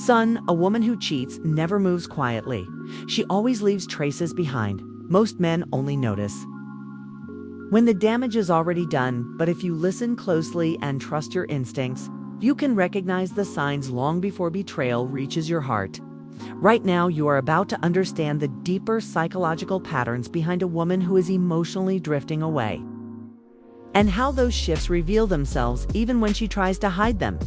Son, a woman who cheats never moves quietly. She always leaves traces behind. Most men only notice when the damage is already done, but if you listen closely and trust your instincts, you can recognize the signs long before betrayal reaches your heart. Right now, you are about to understand the deeper psychological patterns behind a woman who is emotionally drifting away, and how those shifts reveal themselves even when she tries to hide them.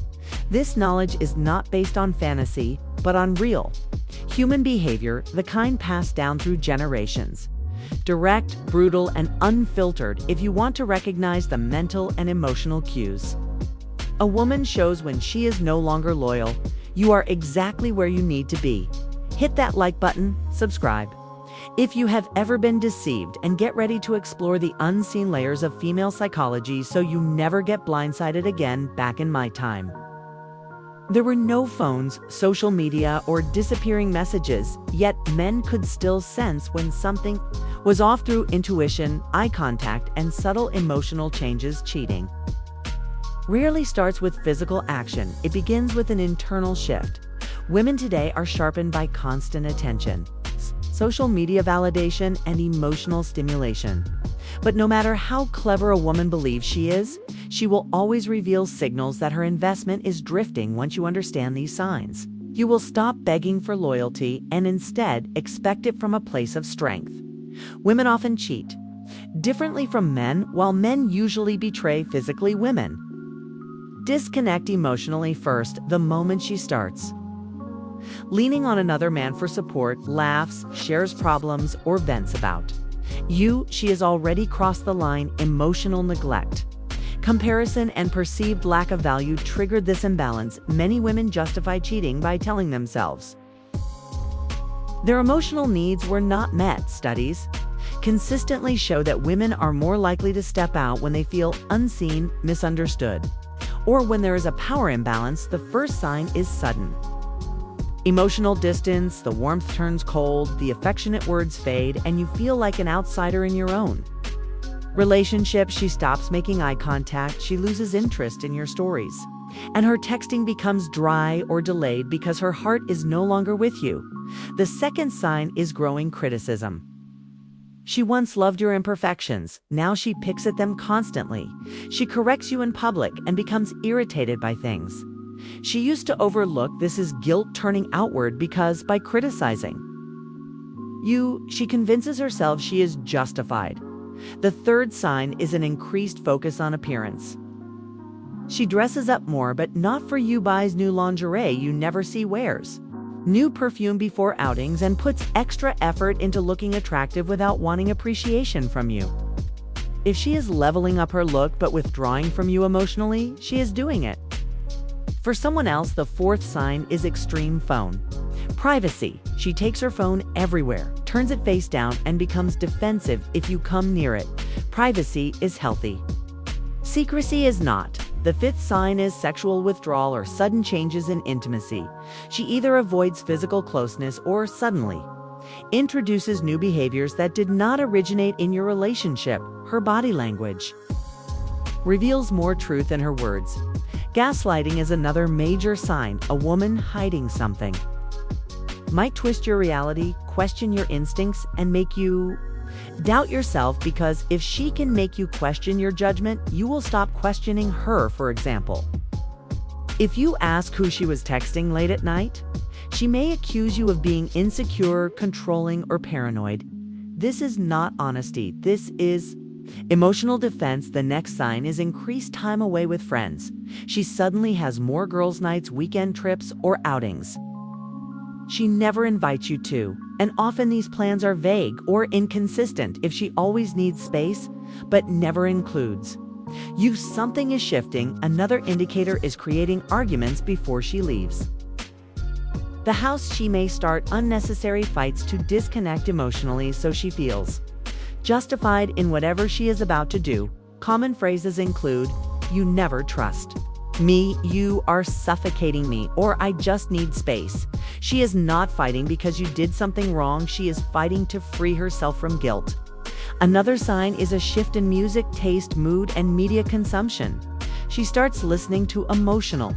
This knowledge is not based on fantasy, but on real human behavior, the kind passed down through generations. Direct, brutal, and unfiltered if you want to recognize the mental and emotional cues. A woman shows when she is no longer loyal. You are exactly where you need to be. Hit that like button, subscribe if you have ever been deceived, and get ready to explore the unseen layers of female psychology so you never get blindsided again. Back in my time, there were no phones, social media, or disappearing messages, yet men could still sense when something was off through intuition, eye contact, and subtle emotional changes. Cheating rarely starts with physical action. It begins with an internal shift. Women today are sharpened by constant attention, social media validation, and emotional stimulation. But no matter how clever a woman believes she is, she will always reveal signals that her investment is drifting. Once you understand these signs, you will stop begging for loyalty and instead expect it from a place of strength. Women often cheat differently from men, while men usually betray physically. Women disconnect emotionally first. The moment she starts leaning on another man for support, laughs, shares problems, or vents about you, she has already crossed the line. Emotional neglect, comparison, and perceived lack of value triggered this imbalance. Many women justify cheating by telling themselves their emotional needs were not met. Studies consistently show that women are more likely to step out when they feel unseen, misunderstood, or when there is a power imbalance. The first sign is sudden emotional distance. The warmth turns cold, the affectionate words fade, and you feel like an outsider in your own relationship. She stops making eye contact, she loses interest in your stories, and her texting becomes dry or delayed because her heart is no longer with you. The second sign is growing criticism. She once loved your imperfections, now she picks at them constantly. She corrects you in public and becomes irritated by things she used to overlook. This is guilt turning outward because by criticizing you, she convinces herself she is justified. The third sign is an increased focus on appearance. She dresses up more, but not for you, buys new lingerie you never see, wears new perfume before outings, and puts extra effort into looking attractive without wanting appreciation from you. If she is leveling up her look but withdrawing from you emotionally, she is doing it for someone else. The fourth sign is extreme phone privacy. She takes her phone everywhere, turns it face down, and becomes defensive if you come near it. Privacy is healthy. Secrecy is not. The fifth sign is sexual withdrawal or sudden changes in intimacy. She either avoids physical closeness or suddenly introduces new behaviors that did not originate in your relationship. Her body language reveals more truth than her words. Gaslighting is another major sign. A woman hiding something might twist your reality, question your instincts, and make you doubt yourself, because if she can make you question your judgment, you will stop questioning her. For example, if you ask who she was texting late at night, she may accuse you of being insecure, controlling, or paranoid. This is not honesty. This is emotional defense. The next sign is increased time away with friends. She suddenly has more girls' nights, weekend trips, or outings she never invites you to, and often these plans are vague or inconsistent. If she always needs space but never includes you, something is shifting. Another indicator is creating arguments before she leaves the house. She may start unnecessary fights to disconnect emotionally so she feels justified in whatever she is about to do. Common phrases include, "You never trust me," "You are suffocating me," or "I just need space." She is not fighting because you did something wrong. She is fighting to free herself from guilt. Another sign is a shift in music taste, mood, and media consumption. She starts listening to emotional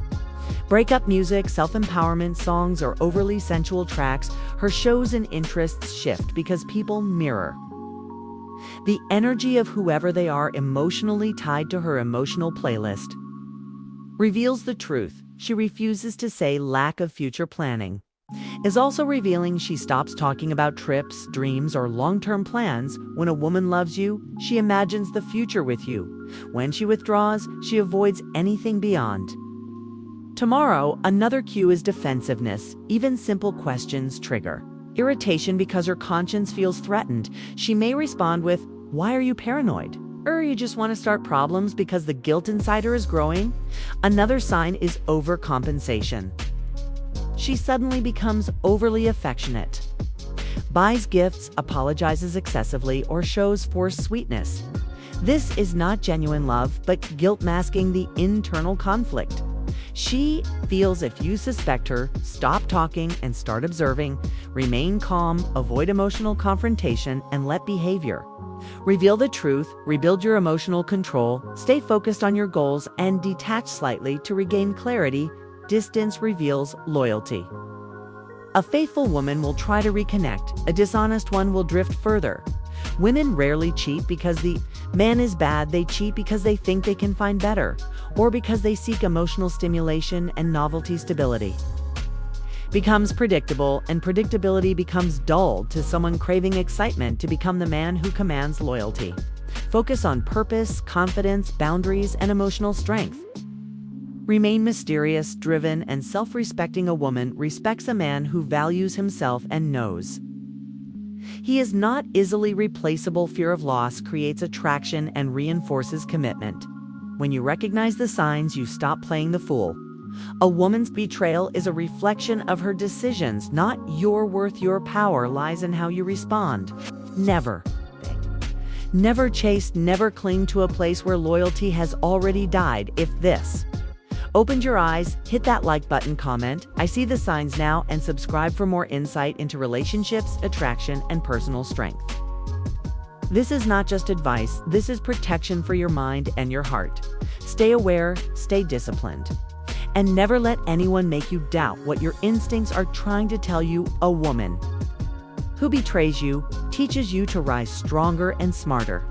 Breakup music, self-empowerment songs, or overly sensual tracks, her shows and interests shift because people mirror the energy of whoever they are emotionally tied to her emotional playlist. Reveals the truth. She refuses to say lack of future planning. Is also revealing she stops talking about trips, dreams, or long-term plans. When a woman loves you, she imagines the future with you. When she withdraws, she avoids anything beyond. Tomorrow, another cue is defensiveness. Even simple questions trigger irritation because her conscience feels threatened. She may respond with, "Why are you paranoid?" Or you just want to start problems because the guilt inside her is growing. Another sign is overcompensation. She suddenly becomes overly affectionate, buys gifts, apologizes excessively, or shows forced sweetness. This is not genuine love, but guilt masking the internal conflict. She feels if you suspect her, stop talking and start observing, remain calm, avoid emotional confrontation, and let behavior reveal the truth, rebuild your emotional control, stay focused on your goals, and detach slightly to regain clarity. Distance reveals loyalty. A faithful woman will try to reconnect. A dishonest one will drift further. Women rarely cheat because the man is bad. They cheat because they think they can find better, or because they seek emotional stimulation and novelty. Stability becomes predictable, and predictability becomes dull to someone craving excitement to become the man who commands loyalty. Focus on purpose, confidence, boundaries, and emotional strength. Remain mysterious, driven, and self-respecting. A woman respects a man who values himself and knows he is not easily replaceable. Fear of loss creates attraction and reinforces commitment. When you recognize the signs, you stop playing the fool. A woman's betrayal is a reflection of her decisions, not your worth. Your power lies in how you respond. Never chase, never cling to a place where loyalty has already died. If this opened your eyes, hit that like button, comment, "I see the signs now," and subscribe for more insight into relationships, attraction, and personal strength. This is not just advice, this is protection for your mind and your heart. Stay aware, stay disciplined, and never let anyone make you doubt what your instincts are trying to tell you. A woman who betrays you teaches you to rise stronger and smarter.